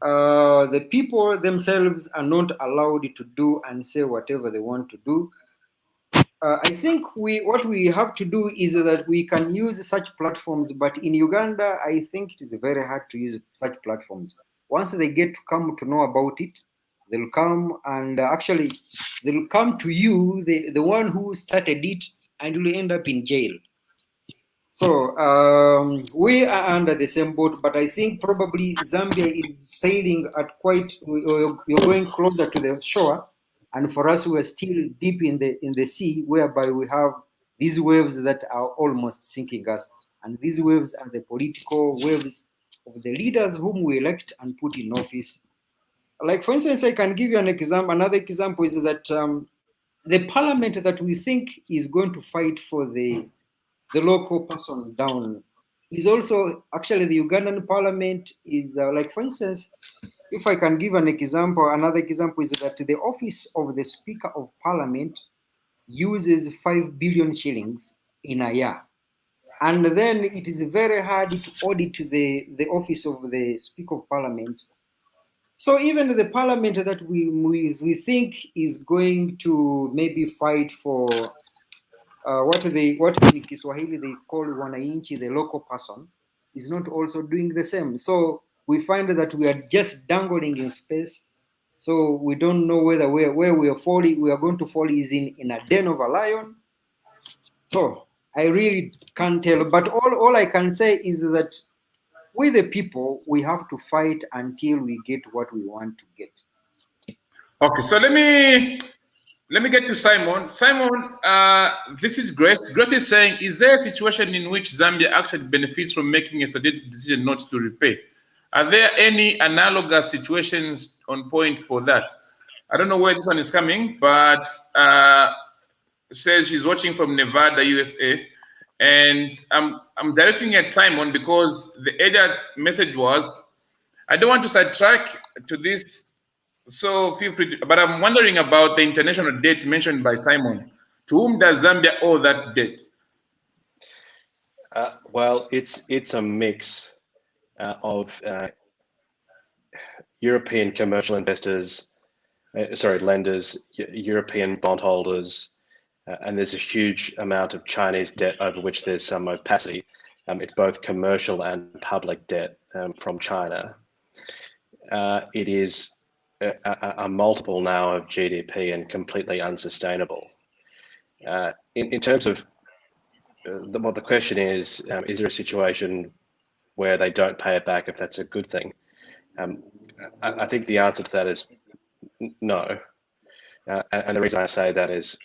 The people themselves are not allowed to do and say whatever they want to do. I think what we have to do is that we can use such platforms, but in Uganda, I think it is very hard to use such platforms. Once they get to come to know about it, they'll come and actually they'll come to you, the one who started it, and you'll end up in jail. So we are under the same boat, but I think probably Zambia is sailing at you're going closer to the shore, and for us we're still deep in the sea, whereby we have these waves that are almost sinking us, and these waves are the political waves of the leaders whom we elect and put in office. Like, for instance, I can give you an example. Another example is that the parliament that we think is going to fight for the local person down is also actually the Ugandan parliament is like, for instance, if I can give an example, another example is that the office of the Speaker of Parliament uses 5 billion shillings in a year. And then it is very hard to audit the office of the Speaker of Parliament. So even the parliament that we think is going to maybe fight for what in Kiswahili they call wananchi, the local person, is not also doing the same. So we find that we are just dangling in space. So we don't know whether where we are going to fall is in a den of a lion. So I really can't tell. But all I can say is that we the people, we have to fight until we get what we want to get. Okay, so let me get to Simon. Simon, this is Grace. Grace is saying, is there a situation in which Zambia actually benefits from making a strategic decision not to repay? Are there any analogous situations on point for that? I don't know where this one is coming, but says she's watching from Nevada, USA. And I'm directing at Simon because the earlier message was, I don't want to sidetrack to this, so feel free to, but I'm wondering about the international debt mentioned by Simon. To whom does Zambia owe that debt? Well, it's a mix of European commercial investors, lenders, European bondholders, and there's a huge amount of Chinese debt over which there's some opacity. It's both commercial and public debt from China. It is a multiple now of GDP and completely unsustainable. In terms of the question is there a situation where they don't pay it back if that's a good thing? I think the answer to that is no. And the reason I say that is,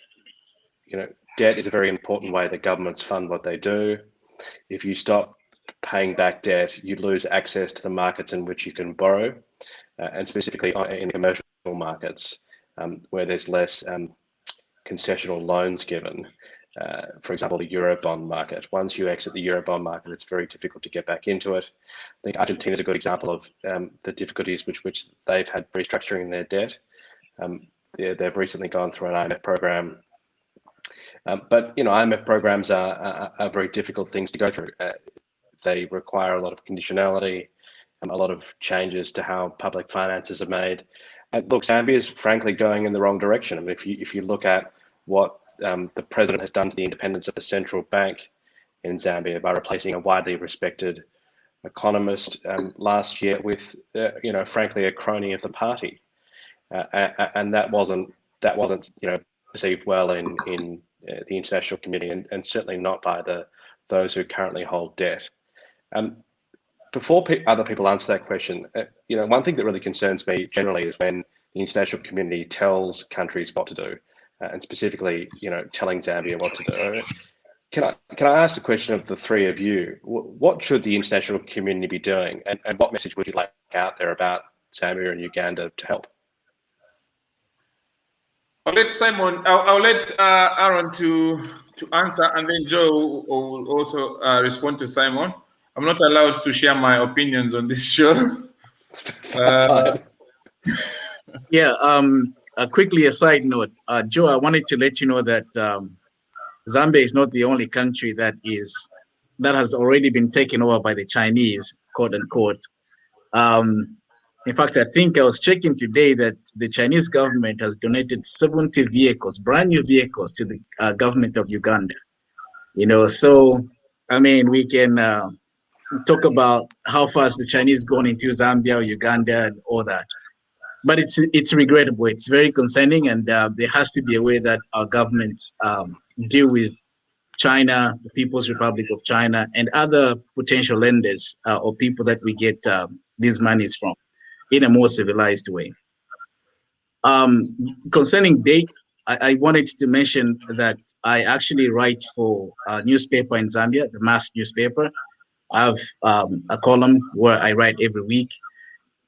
debt is a very important way that governments fund what they do. If you stop paying back debt, you lose access to the markets in which you can borrow, and specifically in commercial markets where there's less concessional loans given. For example, the Eurobond market. Once you exit the Eurobond market, it's very difficult to get back into it. I think Argentina is a good example of the difficulties which they've had restructuring their debt. They've recently gone through an IMF program. But IMF programs are very difficult things to go through. They require a lot of conditionality, a lot of changes to how public finances are made. And look, Zambia is frankly going in the wrong direction. I mean, if you look at what the president has done to the independence of the central bank in Zambia by replacing a widely respected economist last year with, frankly, a crony of the party, and that wasn't received well in the international community, and certainly not by those who currently hold debt. Before other people answer that question, one thing that really concerns me generally is when the international community tells countries what to do, and specifically, telling Zambia what to do. Can I ask the question of the three of you? What should the international community be doing, and what message would you like out there about Zambia and Uganda to help? I'll let Simon. I'll let Aaron to answer, and then Joe will also respond to Simon. I'm not allowed to share my opinions on this show. Yeah. Quickly, a side note, Joe, I wanted to let you know that Zambia is not the only country that has already been taken over by the Chinese, quote unquote. In fact, I think I was checking today that the Chinese government has donated 70 vehicles, brand new vehicles, to the government of Uganda. So I mean, we can talk about how fast the Chinese gone into Zambia or Uganda and all that. But it's regrettable. It's very concerning, and there has to be a way that our governments deal with China, the People's Republic of China, and other potential lenders or people that we get these monies from in a more civilized way. Concerning date, I wanted to mention that I actually write for a newspaper in Zambia, the Mass newspaper. I have a column where I write every week.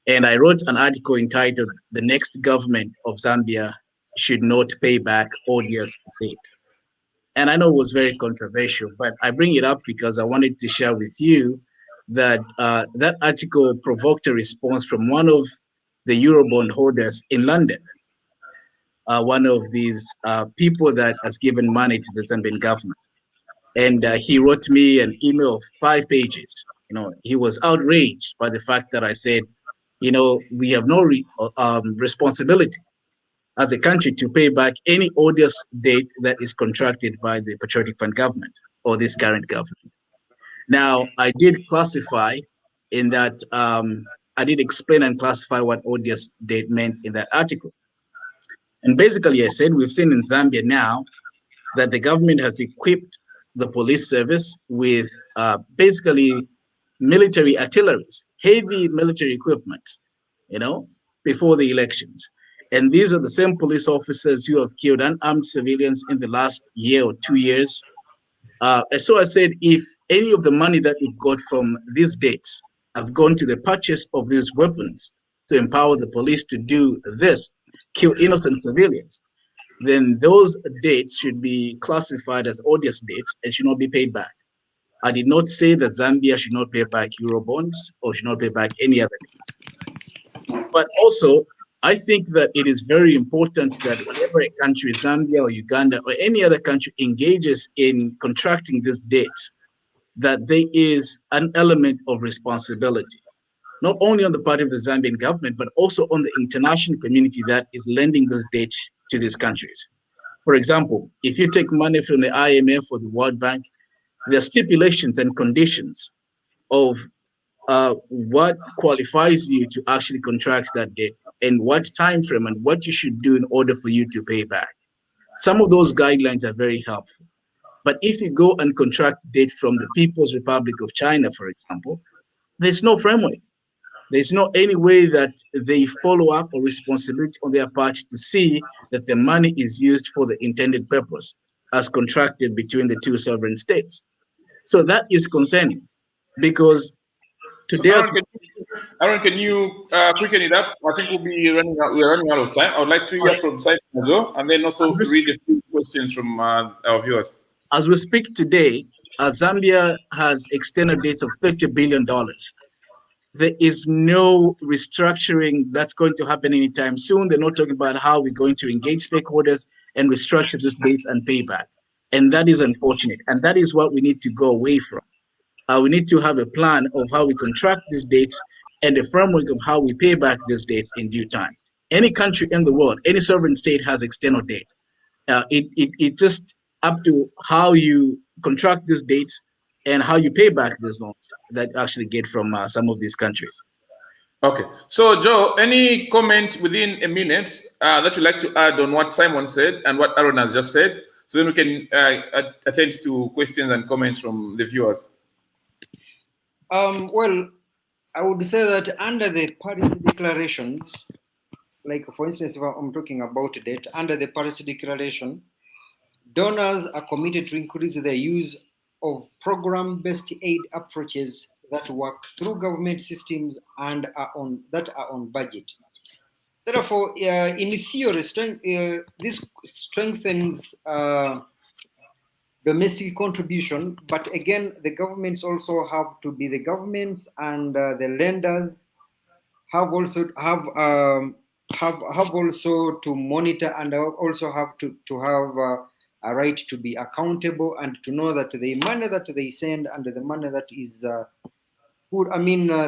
And I wrote an article entitled, "The Next Government of Zambia Should Not Pay Back Odious Debt." And I know it was very controversial, but I bring it up because I wanted to share with you that that article provoked a response from one of the Eurobond holders in London, one of these people that has given money to the Zambian government. And he wrote me an email of 5 pages. He was outraged by the fact that I said, we have no responsibility as a country to pay back any odious debt that is contracted by the Patriotic Front government or this current government. Now, I did classify in that, I did explain and classify what odious debt meant in that article. And basically, I said, we've seen in Zambia now that the government has equipped the police service with basically military artilleries, heavy military equipment, before the elections. And these are the same police officers who have killed unarmed civilians in the last year or 2 years. So I said, if any of the money that we've got from these debts have gone to the purchase of these weapons to empower the police to do this, kill innocent civilians, then those debts should be classified as odious debts and should not be paid back. I did not say that Zambia should not pay back Eurobonds or should not pay back any other debt. But also, I think that it is very important that whenever a country, Zambia or Uganda or any other country, engages in contracting this debt, that there is an element of responsibility, not only on the part of the Zambian government, but also on the international community that is lending this debt to these countries. For example, if you take money from the IMF or the World Bank, there are stipulations and conditions of what qualifies you to actually contract that debt and what time frame and what you should do in order for you to pay back. Some of those guidelines are very helpful. But if you go and contract data from the People's Republic of China, for example, there's no framework. There's no any way that they follow up or responsibility on their part to see that the money is used for the intended purpose as contracted between the two sovereign states. So that is concerning because today, Aaron, can you quicken it up? I think we're running out of time. I would like to hear from Simon as well, and then also read a few questions from our viewers. As we speak today, Zambia has external debt of $30 billion. There is no restructuring that's going to happen anytime soon. They're not talking about how we're going to engage stakeholders and restructure these debts and pay back. And that is unfortunate. And that is what we need to go away from. We need to have a plan of how we contract these debts and a framework of how we pay back these debts in due time. Any country in the world, any sovereign state has external debt. It just up to how you contract these dates and how you pay back these loans that you actually get from some of these countries. Okay. So, Joe, any comment within a minute that you'd like to add on what Simon said and what Aaron has just said? So then we can attend to questions and comments from the viewers. Well, I would say that under the Paris declarations, like for instance, if I'm talking about debt, under the Paris Declaration, donors are committed to increase the use of program-based aid approaches that work through government systems and are on budget. Therefore, in theory, this strengthens domestic contribution, but again, the governments also have to be the governments, and the lenders have also to monitor, and also have to have a right to be accountable and to know that the money that they send and the money that is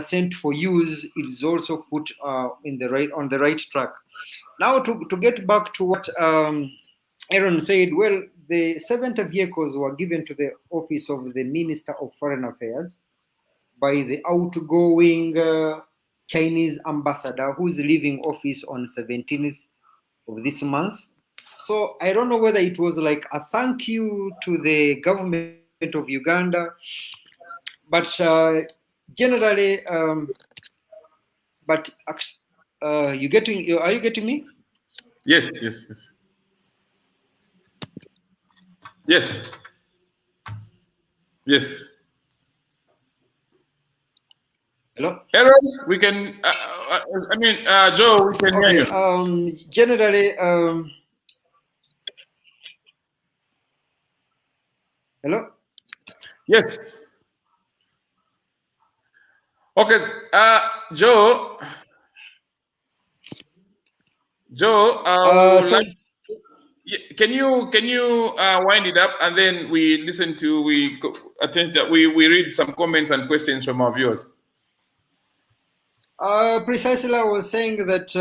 sent for use is also put on the right track. Now to get back to what Aaron said, well, the 70 vehicles were given to the office of the Minister of Foreign Affairs by the outgoing Chinese ambassador who's leaving office on 17th of this month. So I don't know whether it was like a thank you to the government of Uganda, but generally, are you getting me? Yes. Hello? Aaron, we can, Joe, we can hear you. Generally, hello? Yes. Okay, Joe, can you wind it up, and then we read some comments and questions from our viewers. Precisely, I was saying that.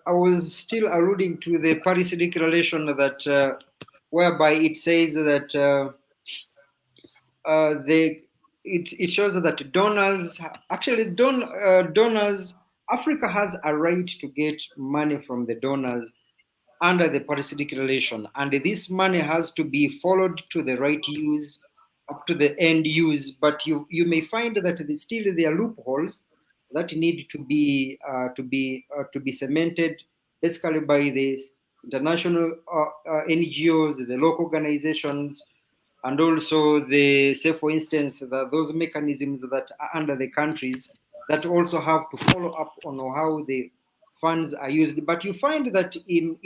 I was still alluding to the Paris Declaration that whereby it says that it shows that donors Africa has a right to get money from the donors under the Paris Declaration, and this money has to be followed to the right use up to the end use. But you may find that still there are loopholes that need to be cemented, basically by the international NGOs, the local organizations, and also say for instance those mechanisms that are under the countries that also have to follow up on how the funds are used. But you find that in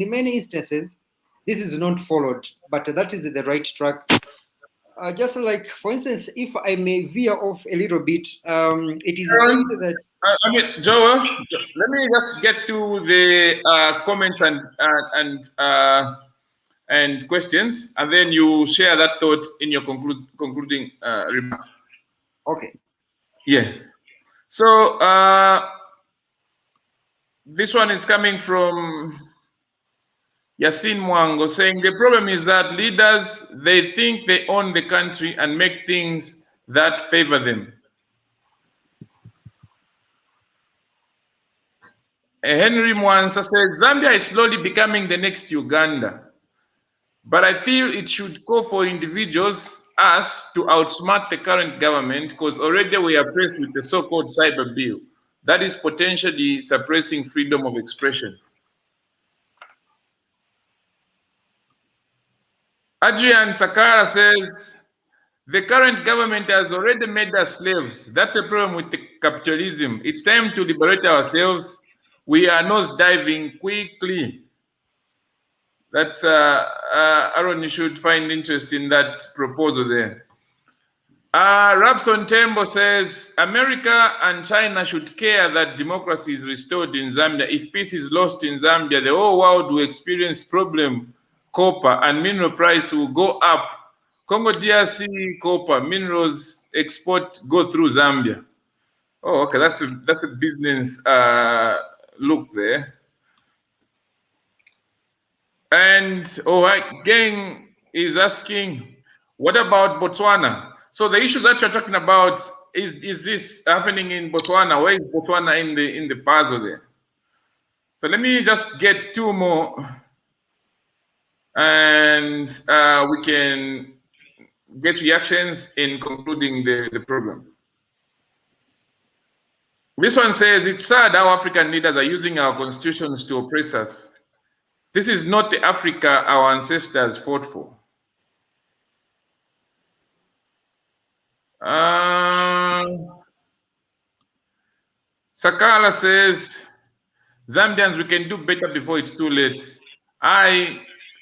many instances this is not followed, but that is the right track. Just like, for instance, if I may veer off a little bit, it is that. Joe, let me just get to the comments and questions, and then you share that thought in your concluding remarks. Okay. Yes. So this one is coming from Yasin Mwango, saying the problem is that leaders, they think they own the country and make things that favor them. Henry Mwansa says Zambia is slowly becoming the next Uganda, But I feel it should go for individuals, us, to outsmart the current government, because already we are faced with the so-called cyber bill that is potentially suppressing freedom of expression. Adrian Sakara says, the current government has already made us slaves. That's a problem with the capitalism. It's time to liberate ourselves. We are nose diving quickly. That's Aaron, you should find interest in that proposal there. Rabson Tembo says, America and China should care that democracy is restored in Zambia. If peace is lost in Zambia, the whole world will experience problem. Copper and mineral price will go up. Congo DRC copper minerals export go through Zambia. Oh, okay, that's a business look there. And Gang is asking, what about Botswana? So the issues that you're talking about, is this happening in Botswana? Where is Botswana in the puzzle there? So let me just get two more, and we can get reactions in concluding the program. This one says, it's sad how African leaders are using our constitutions to oppress us. This is not the Africa our ancestors fought for. Sakala says, Zambians, we can do better before it's too late. I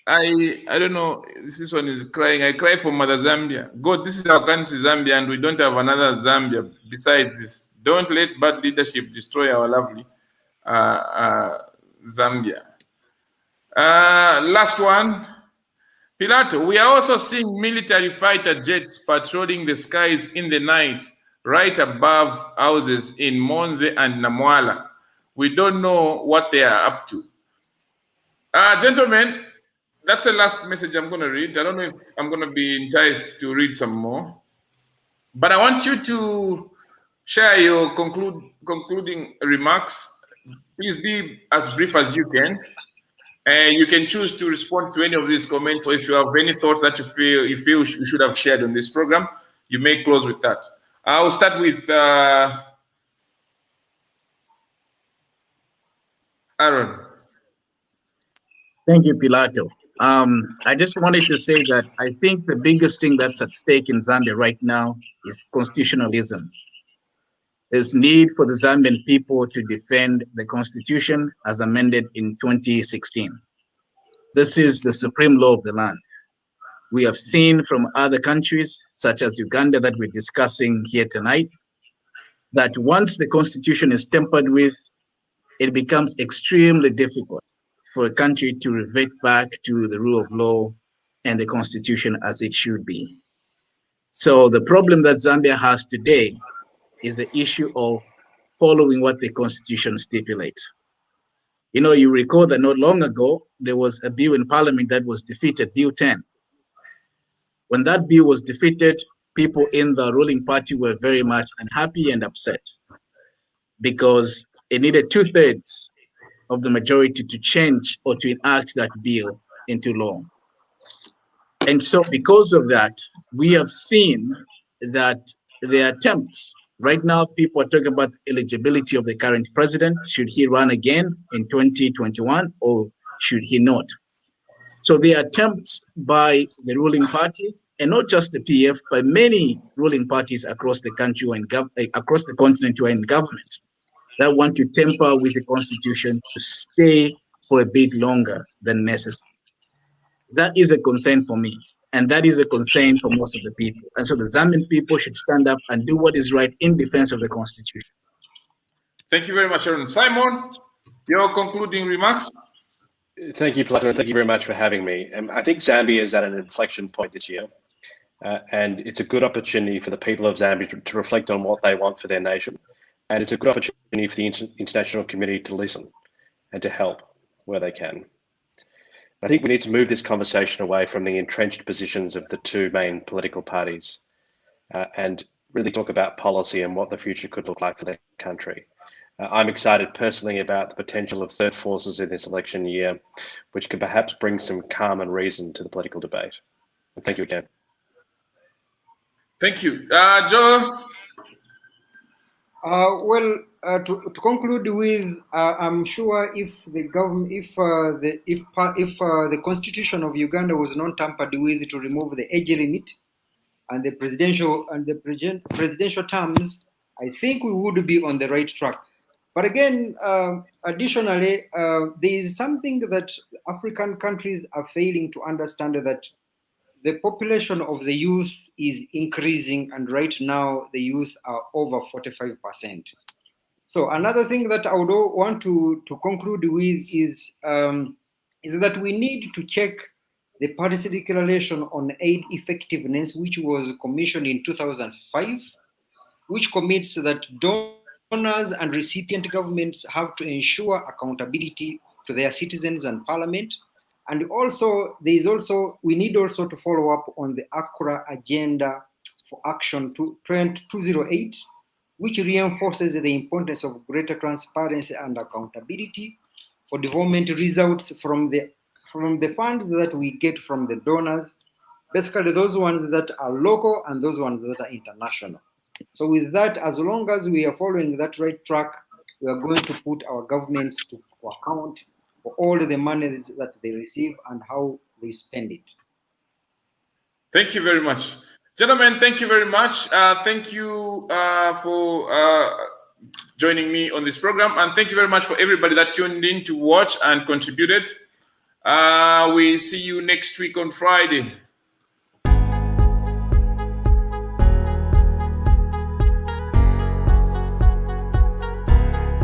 don't know. This one is crying. I cry for Mother Zambia. God, this is our country, Zambia, and we don't have another Zambia besides this. Don't let bad leadership destroy our lovely Zambia. Last one. Pilato, we are also seeing military fighter jets patrolling the skies in the night, right above houses in Monze and Namwala. We don't know what they are up to. Gentlemen, that's the last message I'm going to read. I don't know if I'm going to be enticed to read some more. But I want you to share your concluding remarks. Please be as brief as you can. And you can choose to respond to any of these comments, or if you have any thoughts that you feel you should have shared on this program, you may close with that. I'll start with Aaron. Thank you, Pilato. I just wanted to say that I think the biggest thing that's at stake in Zambia right now is constitutionalism. There's need for the Zambian people to defend the constitution as amended in 2016. This is the supreme law of the land. We have seen from other countries, such as Uganda that we're discussing here tonight, that once the constitution is tampered with, it becomes extremely difficult for a country to revert back to the rule of law and the constitution as it should be. So the problem that Zambia has today is the issue of following what the constitution stipulates. You know, you recall that not long ago, there was a bill in parliament that was defeated, Bill 10. When that bill was defeated, people in the ruling party were very much unhappy and upset because it needed 2/3 of the majority to change or to enact that bill into law. And so because of that, we have seen that the attempts, right now people are talking about eligibility of the current president. Should he run again in 2021 or should he not? So the attempts by the ruling party, and not just the PF, but many ruling parties across the country and across the continent who are in government, that want to tamper with the constitution to stay for a bit longer than necessary. That is a concern for me, and that is a concern for most of the people. And so the Zambian people should stand up and do what is right in defense of the constitution. Thank you very much, Aaron. Simon, your concluding remarks? Thank you, Plato. Thank you very much for having me. I think Zambia is at an inflection point this year, and it's a good opportunity for the people of Zambia to reflect on what they want for their nation. And it's a good opportunity for the international community to listen and to help where they can. I think we need to move this conversation away from the entrenched positions of the two main political parties and really talk about policy and what the future could look like for their country. I'm excited personally about the potential of third forces in this election year, which could perhaps bring some calm and reason to the political debate. And thank you again. Thank you. Joe? To conclude with, I'm sure if the government, if the constitution of Uganda was not tampered with to remove the age limit and the presidential terms, I think we would be on the right track. But again, additionally, there is something that African countries are failing to understand, that the population of the youth is increasing, and right now the youth are over 45%. So another thing that I would want to conclude with is that we need to check the policy declaration on aid effectiveness, which was commissioned in 2005, which commits that donors and recipient governments have to ensure accountability to their citizens and parliament. And also, we need also to follow up on the Accra Agenda for Action 208, which reinforces the importance of greater transparency and accountability for development results from the funds that we get from the donors, basically those ones that are local and those ones that are international. So with that, as long as we are following that right track, we are going to put our governments to account for all the monies that they receive and how they spend it. Thank you very much. Gentlemen, thank you very much. Thank you for joining me on this program. And thank you very much for everybody that tuned in to watch and contributed. We see you next week on Friday.